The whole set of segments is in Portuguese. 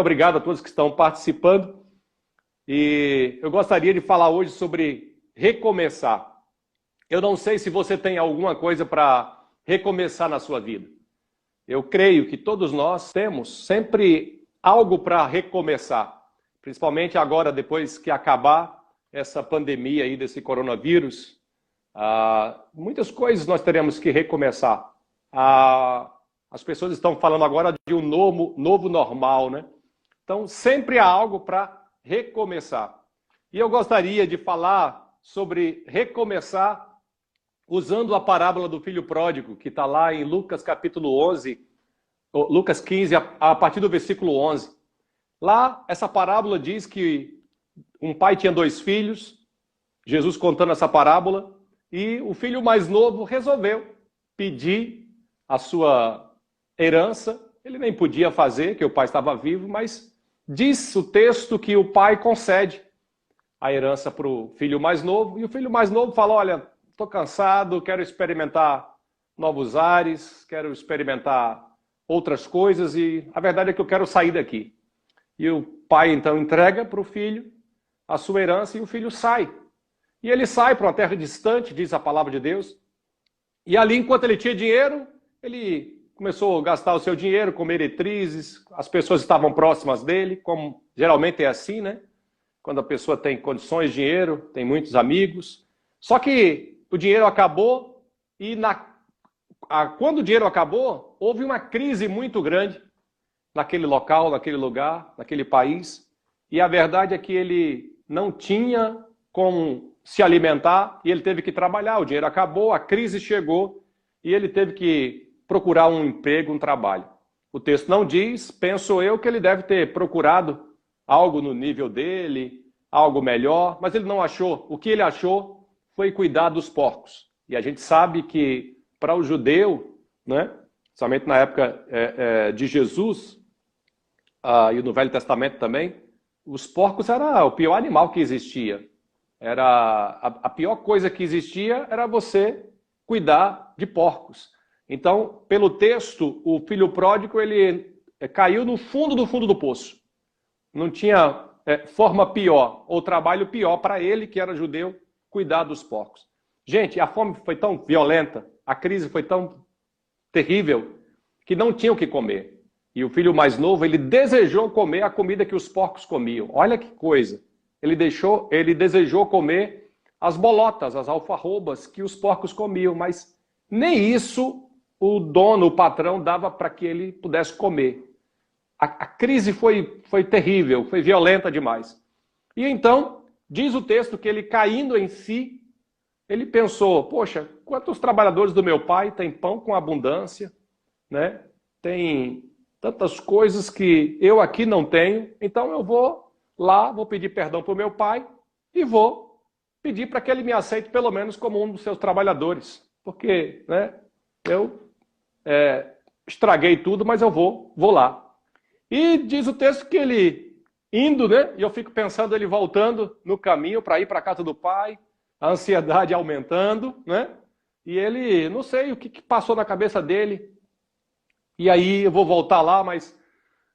obrigado a todos que estão participando. E eu gostaria de falar hoje sobre recomeçar. Eu não sei se você tem alguma coisa para recomeçar na sua vida. Eu creio que todos nós temos sempre algo para recomeçar. Principalmente agora, depois que acabar essa pandemia aí desse coronavírus, muitas coisas nós teremos que recomeçar. As pessoas estão falando agora de um novo normal, né? Então, sempre há algo para recomeçar. E eu gostaria de falar sobre recomeçar usando a parábola do filho pródigo, que está lá em Lucas capítulo 11, Lucas 15, a partir do versículo 11. Lá, essa parábola diz que um pai tinha 2 filhos, Jesus contando essa parábola, e o filho mais novo resolveu pedir a sua herança. Ele nem podia fazer, que o pai estava vivo, mas diz o texto que o pai concede a herança para o filho mais novo, e o filho mais novo fala, olha, estou cansado, quero experimentar novos ares, quero experimentar outras coisas, e a verdade é que eu quero sair daqui. E o pai então entrega para o filho a sua herança, e o filho sai. E ele sai para uma terra distante, diz a palavra de Deus, e ali, enquanto ele tinha dinheiro, ele começou a gastar o seu dinheiro com meretrizes, as pessoas estavam próximas dele, como geralmente é assim, né? Quando a pessoa tem condições de dinheiro, tem muitos amigos. Só que o dinheiro acabou e quando o dinheiro acabou, houve uma crise muito grande naquele local, naquele lugar, naquele país. E a verdade é que ele não tinha como se alimentar e ele teve que trabalhar. O dinheiro acabou, a crise chegou e ele teve que procurar um emprego, um trabalho. O texto não diz, penso eu, que ele deve ter procurado algo no nível dele, algo melhor, mas ele não achou. O que ele achou foi cuidar dos porcos. E a gente sabe que para o judeu, né, somente na época de Jesus, e no Velho Testamento também, os porcos era o pior animal que existia. Era a pior coisa que existia era você cuidar de porcos. Então, pelo texto, o filho pródigo ele caiu no fundo do poço. Não tinha forma pior, ou trabalho pior para ele, que era judeu, cuidar dos porcos. Gente, a fome foi tão violenta, a crise foi tão terrível, que não tinha o que comer. E o filho mais novo, ele desejou comer a comida que os porcos comiam. Olha que coisa. Ele desejou comer as bolotas, as alfarrobas que os porcos comiam, mas nem isso o dono, o patrão, dava para que ele pudesse comer. A crise foi terrível, foi violenta demais. E então, diz o texto que ele caindo em si, ele pensou, poxa, quantos trabalhadores do meu pai têm pão com abundância, né? Tem tantas coisas que eu aqui não tenho, então eu vou lá, vou pedir perdão para o meu pai e vou pedir para que ele me aceite pelo menos como um dos seus trabalhadores. Porque, né, eu estraguei tudo, mas eu vou lá. E diz o texto que ele indo, né, e eu fico pensando ele voltando no caminho para ir para a casa do pai, a ansiedade aumentando, né, e ele, não sei o que passou na cabeça dele, e aí eu vou voltar lá, mas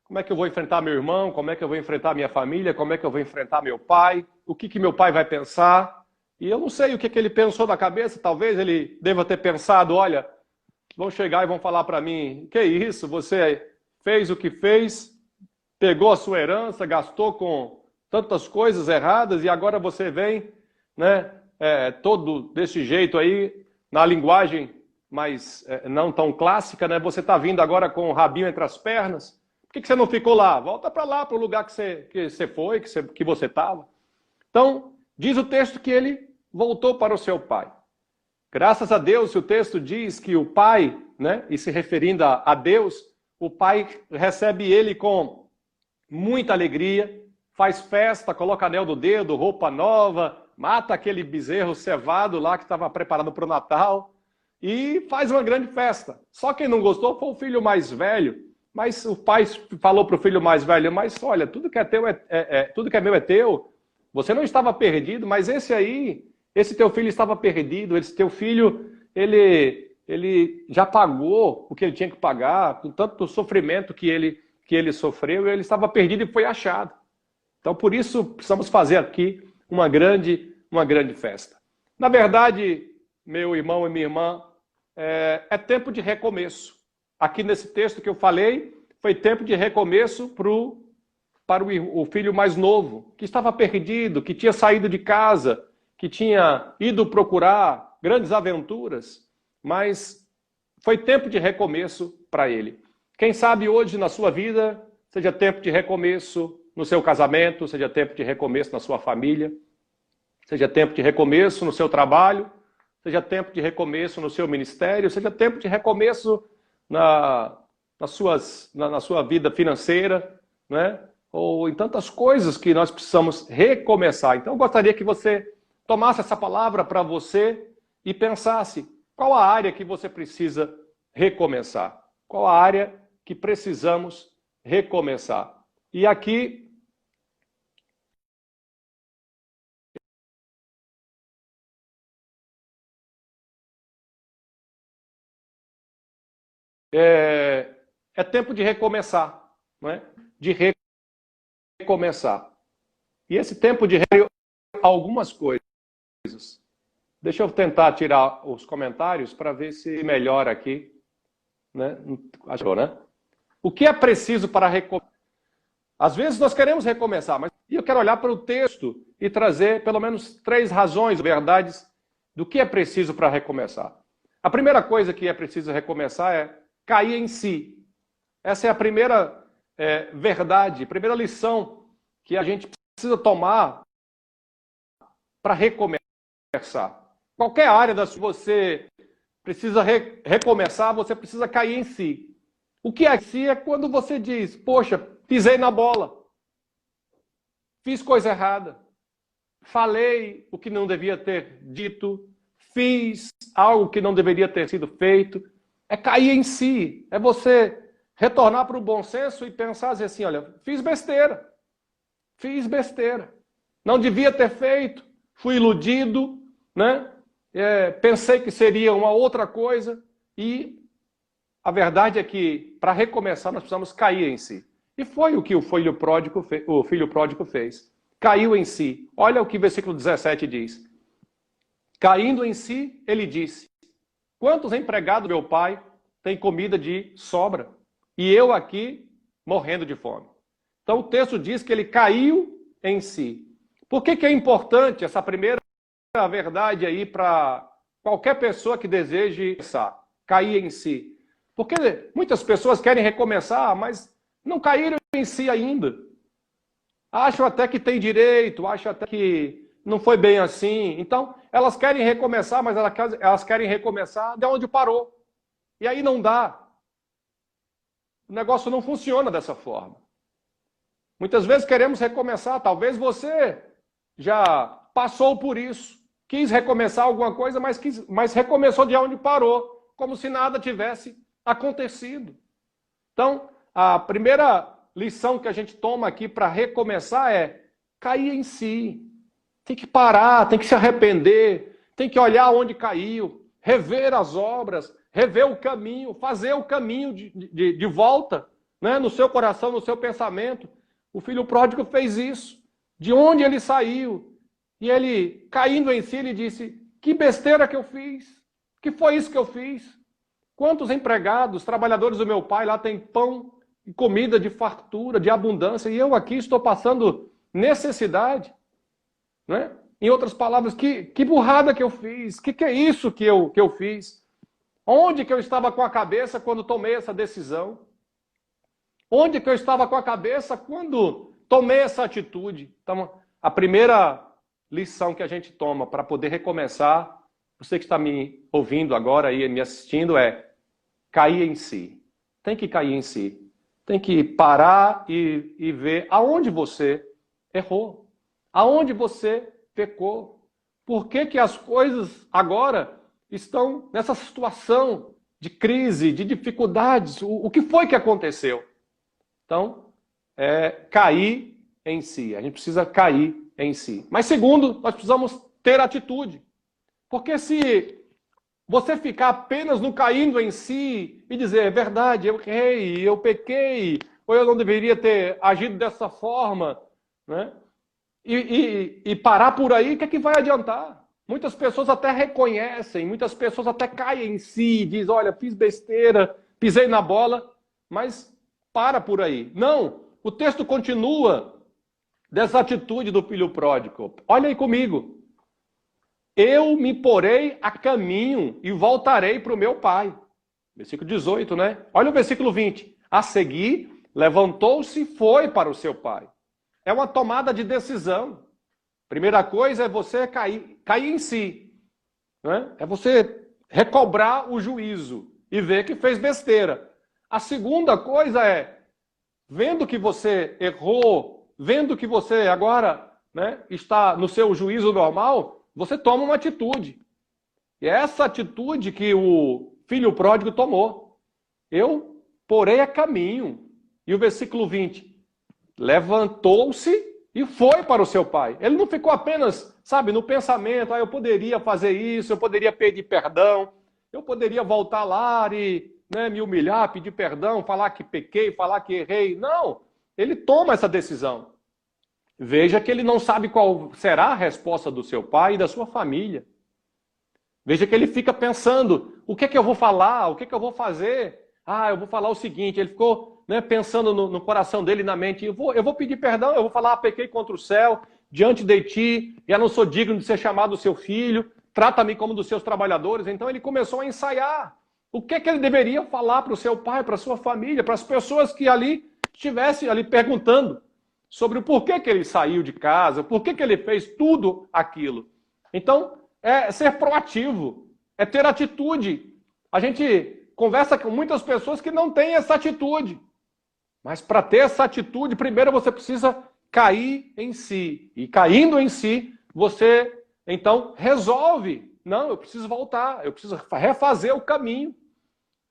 como é que eu vou enfrentar meu irmão? Como é que eu vou enfrentar minha família? Como é que eu vou enfrentar meu pai? O que meu pai vai pensar? E eu não sei o que ele pensou na cabeça. Talvez ele deva ter pensado, olha, vão chegar e vão falar para mim, que isso, você fez o que fez, pegou a sua herança, gastou com tantas coisas erradas e agora você vem, né, todo desse jeito aí, na linguagem mas não tão clássica, né? Você está vindo agora com o rabinho entre as pernas. Por que você não ficou lá? Volta para lá, para o lugar que você foi, que você estava. Então, diz o texto que ele voltou para o seu pai. Graças a Deus, o texto diz que o pai, né, e se referindo a Deus, o pai recebe ele com muita alegria, faz festa, coloca anel no dedo, roupa nova, mata aquele bezerro cevado lá que estava preparado para o Natal, e faz uma grande festa. Só quem não gostou foi o filho mais velho, mas o pai falou para o filho mais velho, mas olha, tudo que é teu tudo que é meu é teu, você não estava perdido, mas esse teu filho estava perdido, esse teu filho, ele já pagou o que ele tinha que pagar, com tanto sofrimento que que ele sofreu, ele estava perdido e foi achado. Então, por isso, precisamos fazer aqui uma grande festa. Na verdade, meu irmão e minha irmã, é tempo de recomeço. Aqui nesse texto que eu falei, foi tempo de recomeço para o filho mais novo, que estava perdido, que tinha saído de casa, que tinha ido procurar grandes aventuras, mas foi tempo de recomeço para ele. Quem sabe hoje na sua vida seja tempo de recomeço no seu casamento, seja tempo de recomeço na sua família, seja tempo de recomeço no seu trabalho, seja tempo de recomeço no seu ministério, seja tempo de recomeço na sua vida financeira, né? Ou em tantas coisas que nós precisamos recomeçar. Então eu gostaria que você tomasse essa palavra para você e pensasse qual a área que você precisa recomeçar. Qual a área que precisamos recomeçar. E aqui é tempo de recomeçar, não é? De recomeçar. E esse tempo de algumas coisas. Deixa eu tentar tirar os comentários para ver se melhora aqui, né? Achou, né? O que é preciso para recomeçar? Às vezes nós queremos recomeçar, mas eu quero olhar para o texto e trazer pelo menos 3 razões, verdades, do que é preciso para recomeçar. A primeira coisa que é preciso recomeçar é cair em si. Essa é a primeira verdade, a primeira lição que a gente precisa tomar para recomeçar. Qualquer área da sua você precisa recomeçar, você precisa cair em si. O que é em si é quando você diz, poxa, pisei na bola, fiz coisa errada, falei o que não devia ter dito, fiz algo que não deveria ter sido feito. É cair em si, é você retornar para o bom senso e pensar assim, olha, fiz besteira, não devia ter feito, fui iludido, né? Pensei que seria uma outra coisa e a verdade é que para recomeçar nós precisamos cair em si. E foi o que o filho pródigo fez. Caiu em si. Olha o que o versículo 17 diz. Caindo em si, ele disse, quantos empregados meu pai têm comida de sobra? E eu aqui morrendo de fome. Então o texto diz que ele caiu em si. Por que é importante essa primeira verdade aí para qualquer pessoa que deseje cair em si? Porque muitas pessoas querem recomeçar, mas não caíram em si ainda. Acham até que tem direito, acham até que não foi bem assim. Então, elas querem recomeçar, mas elas querem recomeçar de onde parou. E aí não dá. O negócio não funciona dessa forma. Muitas vezes queremos recomeçar. Talvez você já passou por isso. Quis recomeçar alguma coisa, mas recomeçou de onde parou. Como se nada tivesse acontecido. Então, a primeira lição que a gente toma aqui para recomeçar é cair em si. Tem que parar, tem que se arrepender, tem que olhar onde caiu, rever as obras, rever o caminho, fazer o caminho de volta, né? No seu coração, no seu pensamento. O filho pródigo fez isso. De onde ele saiu? E ele, caindo em si, ele disse, que besteira que eu fiz. Que foi isso que eu fiz? Quantos empregados, trabalhadores do meu pai lá têm pão e comida de fartura, de abundância, e eu aqui estou passando necessidade, né? Em outras palavras, que burrada que eu fiz, que é isso que eu fiz? Onde que eu estava com a cabeça quando tomei essa decisão? Onde que eu estava com a cabeça quando tomei essa atitude? Então, a primeira lição que a gente toma para poder recomeçar, você que está me ouvindo agora e me assistindo, é cair em si. Tem que cair em si. Tem que parar e ver aonde você errou. Aonde você pecou. Por que as coisas agora estão nessa situação de crise, de dificuldades? O que foi que aconteceu? Então, cair em si. A gente precisa cair em si. Mas segundo, nós precisamos ter atitude. Porque se você ficar apenas no caindo em si e dizer, é verdade, eu errei, eu pequei, ou eu não deveria ter agido dessa forma, né? E parar por aí, o que é que vai adiantar? Muitas pessoas até reconhecem, muitas pessoas até caem em si, dizem, olha, fiz besteira, pisei na bola, mas para por aí. Não, o texto continua dessa atitude do filho pródigo. Olha aí comigo. Eu me porei a caminho e voltarei para o meu pai. Versículo 18, né? Olha o versículo 20. A seguir, levantou-se e foi para o seu pai. É uma tomada de decisão. Primeira coisa é você cair em si. Né? É você recobrar o juízo e ver que fez besteira. A segunda coisa é, vendo que você errou, vendo que você agora, né, está no seu juízo normal, você toma uma atitude. E é essa atitude que o filho pródigo tomou. Eu porei a caminho. E o versículo 20. Levantou-se e foi para o seu pai. Ele não ficou apenas, sabe, no pensamento, eu poderia fazer isso, eu poderia pedir perdão, eu poderia voltar lá e, né, me humilhar, pedir perdão, falar que pequei, falar que errei. Não, ele toma essa decisão. Veja que ele não sabe qual será a resposta do seu pai e da sua família. Veja que ele fica pensando, o que é que eu vou falar, o que é que eu vou fazer? Eu vou falar o seguinte, ele ficou, né, pensando no coração dele, na mente, eu vou pedir perdão, eu vou falar, pequei contra o céu, diante de ti, eu não sou digno de ser chamado seu filho, trata-me como dos seus trabalhadores. Então ele começou a ensaiar o que é que ele deveria falar para o seu pai, para a sua família, para as pessoas que ali estivessem ali perguntando sobre o porquê que ele saiu de casa, por que ele fez tudo aquilo. Então, é ser proativo, é ter atitude. A gente conversa com muitas pessoas que não têm essa atitude. Mas para ter essa atitude, primeiro você precisa cair em si. E caindo em si, você então resolve. Não, eu preciso voltar, eu preciso refazer o caminho.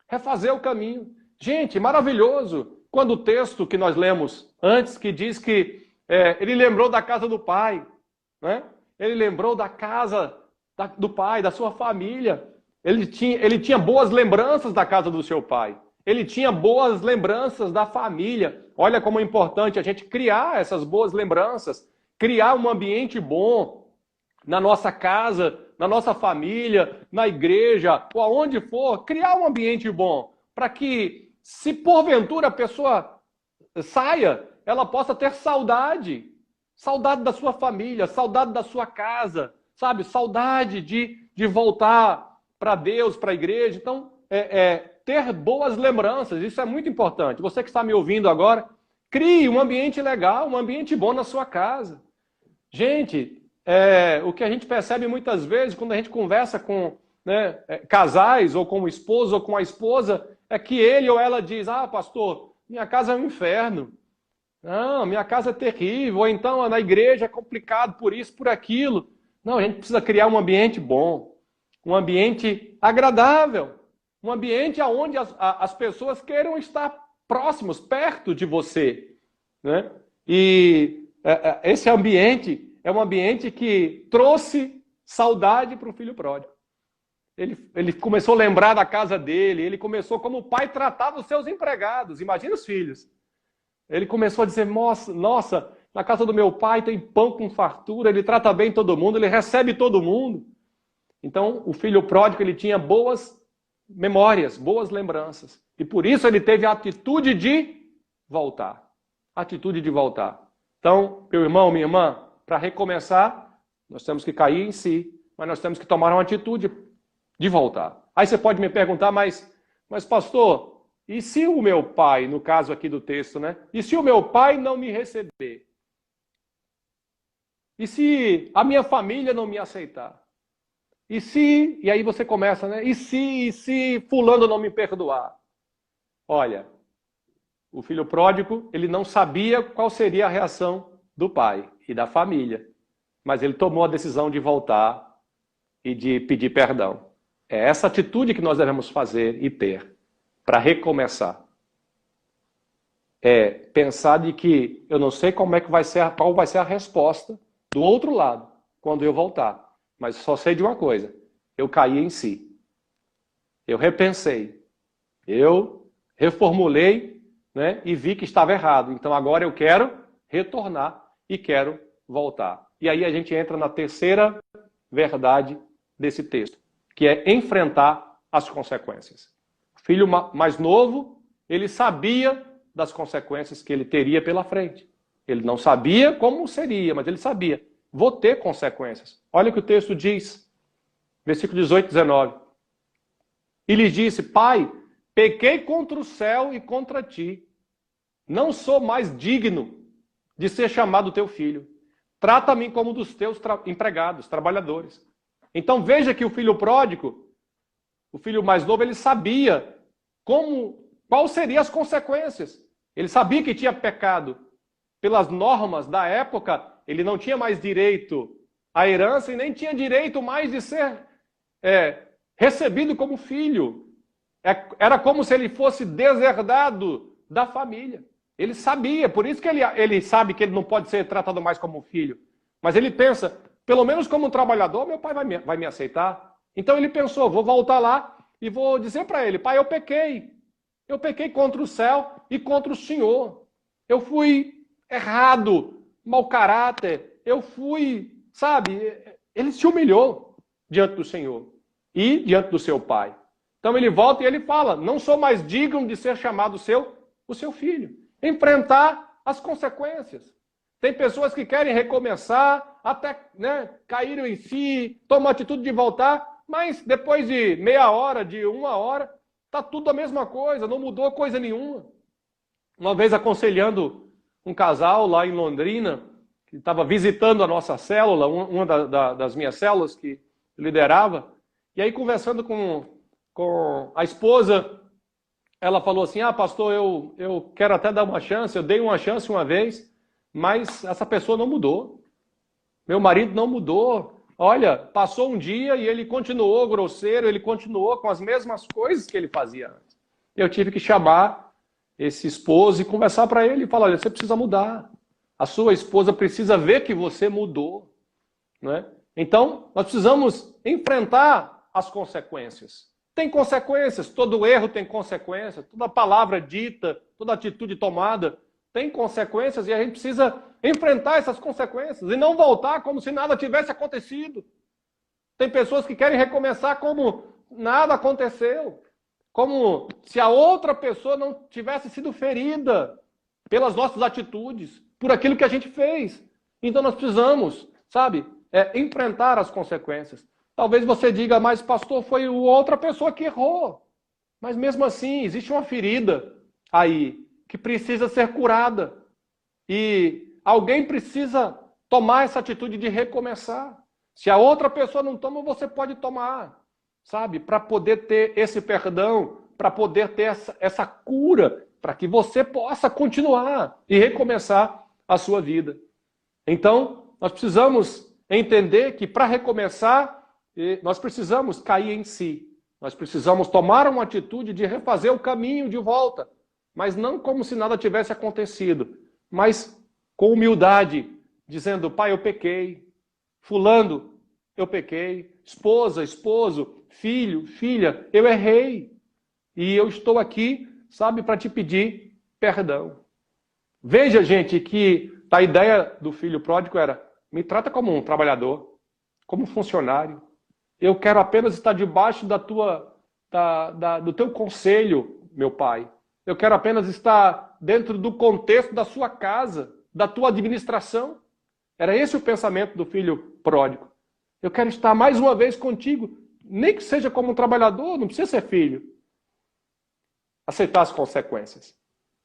Refazer o caminho. Gente, maravilhoso. Quando o texto que nós lemos antes, que diz que ele lembrou da casa do pai, né? Ele lembrou da casa do pai, da sua família. Ele tinha boas lembranças da casa do seu pai. Ele tinha boas lembranças da família. Olha como é importante a gente criar essas boas lembranças, criar um ambiente bom na nossa casa, na nossa família, na igreja, ou aonde for, criar um ambiente bom, para que, se porventura a pessoa saia, ela possa ter saudade da sua família, saudade da sua casa, sabe? Saudade de voltar para Deus, para a igreja. Então, ter boas lembranças, isso é muito importante. Você que está me ouvindo agora, crie um ambiente legal, um ambiente bom na sua casa. Gente, o que a gente percebe muitas vezes quando a gente conversa com, né, casais, ou com o esposo ou com a esposa, é que ele ou ela diz, pastor, minha casa é um inferno. Não, minha casa é terrível. Ou então na igreja é complicado por isso, por aquilo. Não, a gente precisa criar um ambiente bom, um ambiente agradável, um ambiente onde as pessoas queiram estar próximos, perto de você, né? E esse ambiente é um ambiente que trouxe saudade para o filho pródigo. Ele começou a lembrar da casa dele, ele começou como o pai tratava os seus empregados, imagina os filhos. Ele começou a dizer, nossa, na casa do meu pai tem pão com fartura, ele trata bem todo mundo, ele recebe todo mundo. Então, o filho pródigo, ele tinha boas memórias, boas lembranças. E por isso ele teve a atitude de voltar. Atitude de voltar. Então, meu irmão, minha irmã, para recomeçar, nós temos que cair em si, mas nós temos que tomar uma atitude de voltar. Aí você pode me perguntar, mas pastor, e se o meu pai, no caso aqui do texto, né? E se o meu pai não me receber? E se a minha família não me aceitar? E aí você começa, né? E se fulano não me perdoar? Olha, o filho pródigo, ele não sabia qual seria a reação do pai e da família, mas ele tomou a decisão de voltar e de pedir perdão. É essa atitude que nós devemos fazer e ter para recomeçar. É pensar de que eu não sei qual vai ser a resposta do outro lado quando eu voltar. Mas só sei de uma coisa, eu caí em si. Eu repensei. Eu reformulei, né? E vi que estava errado. Então agora eu quero retornar e quero voltar. E aí a gente entra na terceira verdade desse texto, que é enfrentar as consequências. O filho mais novo, ele sabia das consequências que ele teria pela frente. Ele não sabia como seria, mas ele sabia. Vou ter consequências. Olha o que o texto diz, versículo 18 e 19. E lhe disse: Pai, pequei contra o céu e contra ti. Não sou mais digno de ser chamado teu filho. Trata-me como dos teus empregados, trabalhadores. Então veja que o filho pródigo, o filho mais novo, ele sabia quais seriam as consequências. Ele sabia que tinha pecado. Pelas normas da época, ele não tinha mais direito à herança e nem tinha direito mais de ser recebido como filho. Era como se ele fosse deserdado da família. Ele sabia, por isso que ele sabe que ele não pode ser tratado mais como filho. Mas ele pensa, pelo menos como um trabalhador, meu pai vai me aceitar. Então ele pensou, vou voltar lá e vou dizer para ele: Pai, eu pequei. Eu pequei contra o céu e contra o Senhor. Eu fui errado, mau caráter. Eu fui, sabe, ele se humilhou diante do Senhor e diante do seu pai. Então ele volta e ele fala: não sou mais digno de ser chamado o seu filho. Enfrentar as consequências. Tem pessoas que querem recomeçar, até caíram em si, tomam a atitude de voltar, mas depois de meia hora, de uma hora, está tudo a mesma coisa, não mudou coisa nenhuma. Uma vez aconselhando um casal lá em Londrina, que estava visitando a nossa célula, uma das minhas células que liderava, e aí conversando com a esposa, ela falou assim: pastor, eu quero até dar uma chance, eu dei uma chance uma vez, mas essa pessoa não mudou. Meu marido não mudou. Olha, passou um dia e ele continuou grosseiro, ele continuou com as mesmas coisas que ele fazia antes. Eu tive que chamar esse esposo e conversar para ele e falar: olha, você precisa mudar. A sua esposa precisa ver que você mudou. Não é? Então, nós precisamos enfrentar as consequências. Tem consequências, todo erro tem consequências, toda palavra dita, toda atitude tomada tem consequências e a gente precisa enfrentar essas consequências e não voltar como se nada tivesse acontecido. Tem pessoas que querem recomeçar como nada aconteceu, como se a outra pessoa não tivesse sido ferida pelas nossas atitudes, por aquilo que a gente fez. Então nós precisamos, sabe, enfrentar as consequências. Talvez você diga: mas pastor, foi outra pessoa que errou. Mas mesmo assim, existe uma ferida aí que precisa ser curada. E alguém precisa tomar essa atitude de recomeçar. Se a outra pessoa não toma, você pode tomar, sabe? Para poder ter esse perdão, para poder ter essa cura, para que você possa continuar e recomeçar a sua vida. Então, nós precisamos entender que para recomeçar, nós precisamos cair em si. Nós precisamos tomar uma atitude de refazer o caminho de volta. Mas não como se nada tivesse acontecido. Mas com humildade, dizendo: pai, eu pequei. Fulano, eu pequei. Esposa, esposo, filho, filha, eu errei. E eu estou aqui, sabe, para te pedir perdão. Veja, gente, que a ideia do filho pródigo era: me trata como um trabalhador, como um funcionário. Eu quero apenas estar debaixo do teu conselho, meu pai. Eu quero apenas estar dentro do contexto da sua casa, da tua administração. Era esse o pensamento do filho pródigo. Eu quero estar mais uma vez contigo, nem que seja como um trabalhador, não precisa ser filho. Aceitar as consequências.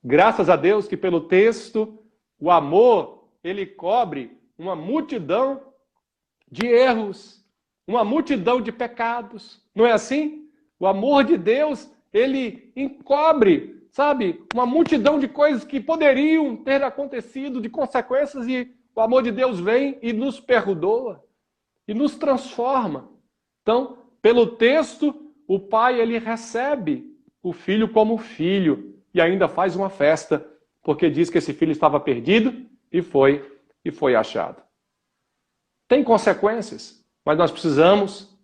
Graças a Deus que pelo texto, o amor, ele cobre uma multidão de erros, uma multidão de pecados. Não é assim? O amor de Deus, ele encobre, sabe, uma multidão de coisas que poderiam ter acontecido, de consequências, e o amor de Deus vem e nos perdoa, e nos transforma. Então, pelo texto, o pai, ele recebe o filho como filho, e ainda faz uma festa, porque diz que esse filho estava perdido e foi achado. Tem consequências, mas nós precisamos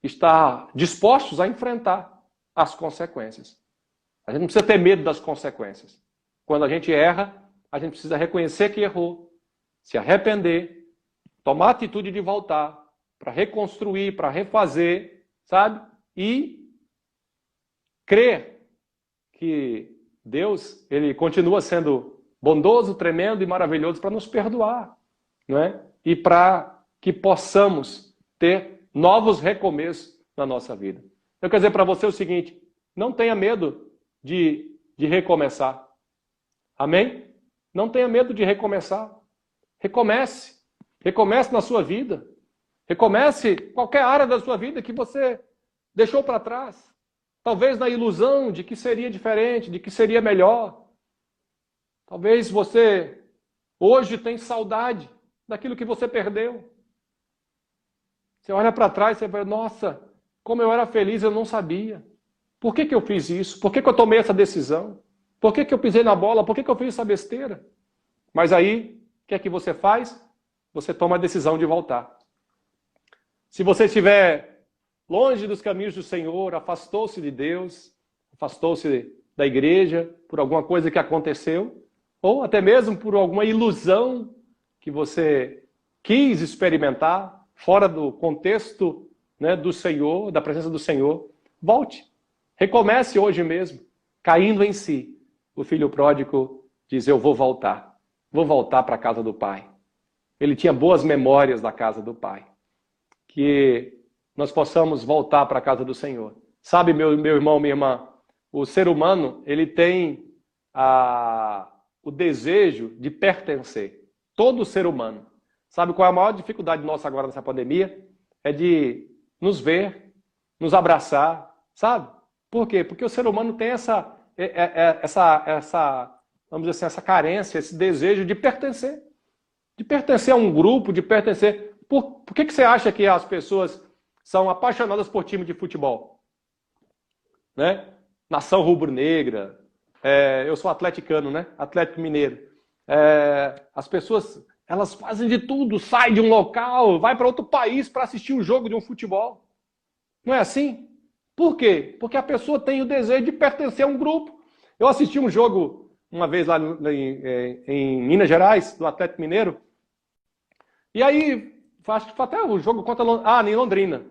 estar dispostos a enfrentar as consequências. A gente não precisa ter medo das consequências. quando a gente erra, a gente precisa reconhecer que errou, se arrepender, tomar a atitude de voltar, para reconstruir, para refazer, sabe? E crer que Deus, ele continua sendo bondoso, tremendo e maravilhoso para nos perdoar, não é? E para que possamos ter novos recomeços na nossa vida. Eu quero dizer para você o seguinte, não tenha medo de recomeçar. Amém? Não tenha medo de recomeçar. Recomece. Recomece na sua vida. Recomece qualquer área da sua vida que você deixou para trás. Talvez na ilusão de que seria diferente, de que seria melhor. Talvez você hoje tenha saudade daquilo que você perdeu. Você olha para trás e você vai, nossa, como eu era feliz, eu não sabia. Por que eu fiz isso? Por que eu tomei essa decisão? Por que eu pisei na bola? Por que eu fiz essa besteira? Mas aí, o que é que você faz? Você toma a decisão de voltar. Se você estiver longe dos caminhos do Senhor, afastou-se de Deus, afastou-se da igreja por alguma coisa que aconteceu, ou até mesmo por alguma ilusão que você quis experimentar, fora do contexto, né, do Senhor, da presença do Senhor, volte. Recomece hoje mesmo, caindo em si. O filho pródigo diz, eu vou voltar para a casa do Pai. Ele tinha boas memórias da casa do Pai. Que nós possamos voltar para a casa do Senhor. Sabe, meu irmão, minha irmã, o ser humano, ele tem o desejo de pertencer. Todo ser humano. Sabe qual é a maior dificuldade nossa agora nessa pandemia? É de nos ver, nos abraçar, sabe? Por quê? Porque o ser humano tem essa vamos dizer assim, essa carência, esse desejo de pertencer. De pertencer a um grupo, de pertencer... Por que você acha que as pessoas são apaixonadas por time de futebol? Né? Nação rubro-negra, eu sou atleticano, né? Atlético Mineiro. As pessoas, elas fazem de tudo, saem de um local, vai para outro país para assistir um jogo de um futebol. Não é assim? Por quê? Porque a pessoa tem o desejo de pertencer a um grupo. Eu assisti um jogo uma vez lá em Minas Gerais, do Atlético Mineiro, e aí, acho que foi até o jogo contra em Londrina,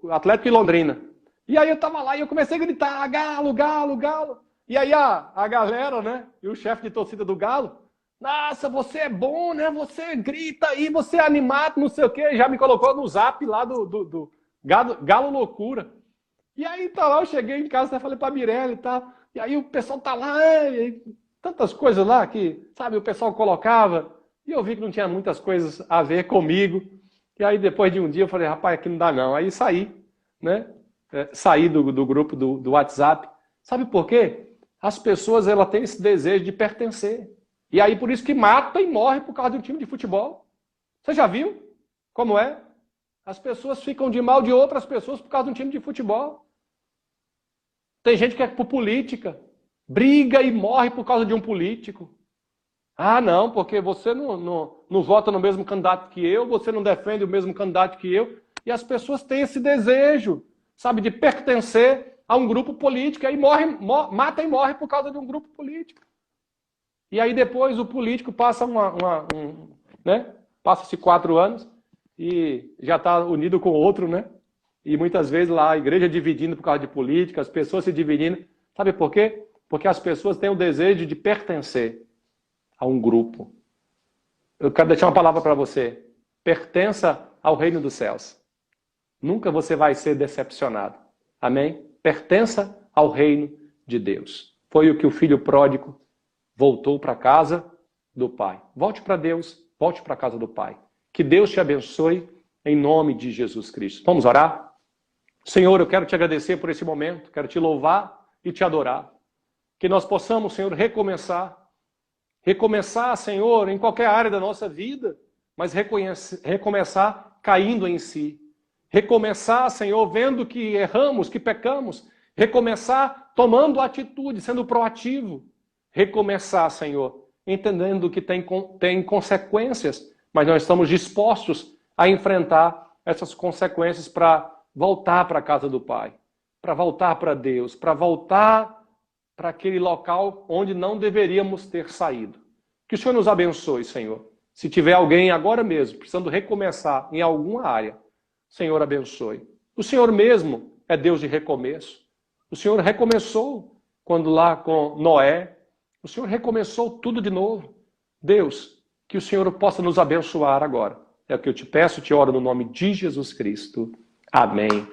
Atlético e Londrina. E aí eu tava lá e eu comecei a gritar, Galo, Galo, Galo. E aí a galera, né, e o chefe de torcida do Galo, nossa, você é bom, né, você grita aí, você é animado, não sei o quê, já me colocou no zap lá do Galo Loucura. E aí tá lá, eu cheguei em casa, falei pra Mirella e tal, e aí o pessoal tá lá, tantas coisas lá que, sabe, o pessoal colocava, e eu vi que não tinha muitas coisas a ver comigo, e aí depois de um dia eu falei, rapaz, aqui não dá não, aí saí, né, saí do grupo do WhatsApp. Sabe por quê? As pessoas, elas têm esse desejo de pertencer, e aí por isso que mata e morre por causa de um time de futebol. Você já viu como é? As pessoas ficam de mal de outras pessoas por causa de um time de futebol. Tem gente que é por política, briga e morre por causa de um político. Ah, não, porque você não vota no mesmo candidato que eu, você não defende o mesmo candidato que eu. E as pessoas têm esse desejo, sabe, de pertencer a um grupo político. E aí mata e morre por causa de um grupo político. E aí depois o político passa né? Passa-se 4 anos e já está unido com outro, né? E muitas vezes lá a igreja dividindo por causa de política, as pessoas se dividindo. Sabe por quê? Porque as pessoas têm o desejo de pertencer a um grupo. Eu quero deixar uma palavra para você. Pertença ao reino dos céus. Nunca você vai ser decepcionado. Amém? Pertença ao reino de Deus. Foi o que o filho pródigo voltou para a casa do Pai. Volte para Deus, volte para a casa do Pai. Que Deus te abençoe em nome de Jesus Cristo. Vamos orar? Senhor, eu quero te agradecer por esse momento, quero te louvar e te adorar. Que nós possamos, Senhor, recomeçar, Senhor, em qualquer área da nossa vida, mas recomeçar caindo em si. Recomeçar, Senhor, vendo que erramos, que pecamos. Recomeçar tomando atitude, sendo proativo. Recomeçar, Senhor, entendendo que tem consequências, mas nós estamos dispostos a enfrentar essas consequências para voltar para a casa do Pai, para voltar para Deus, para voltar para aquele local onde não deveríamos ter saído. Que o Senhor nos abençoe, Senhor. Se tiver alguém agora mesmo precisando recomeçar em alguma área, Senhor, abençoe. O Senhor mesmo é Deus de recomeço. O Senhor recomeçou quando lá com Noé. O Senhor recomeçou tudo de novo. Deus, que o Senhor possa nos abençoar agora. É o que eu te peço, te oro no nome de Jesus Cristo. Amém.